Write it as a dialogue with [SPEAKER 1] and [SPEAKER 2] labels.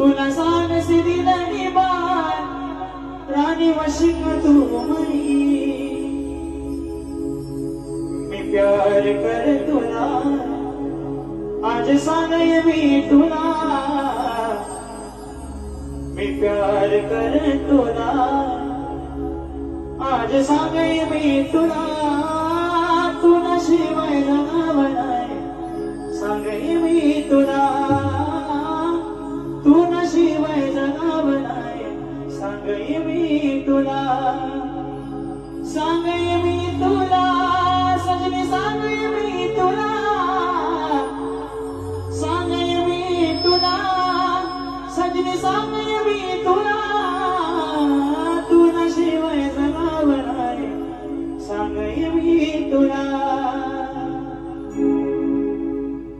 [SPEAKER 1] तुला सांगसी दिलनी बाण राणी वशिक तू मरी मी प्यार कर तुला आज सांगय मी तुला मी प्यार कर तुला आज सांगय मी तुला तुला शिवाय जगाव नाही सांगय मी तुला तुला शिवाय जगाव नाही सांगय मी तुला सांगय मी तुला सजनी सांगय मी तुला सांगय मी तुला सजनी सांगय मी तुला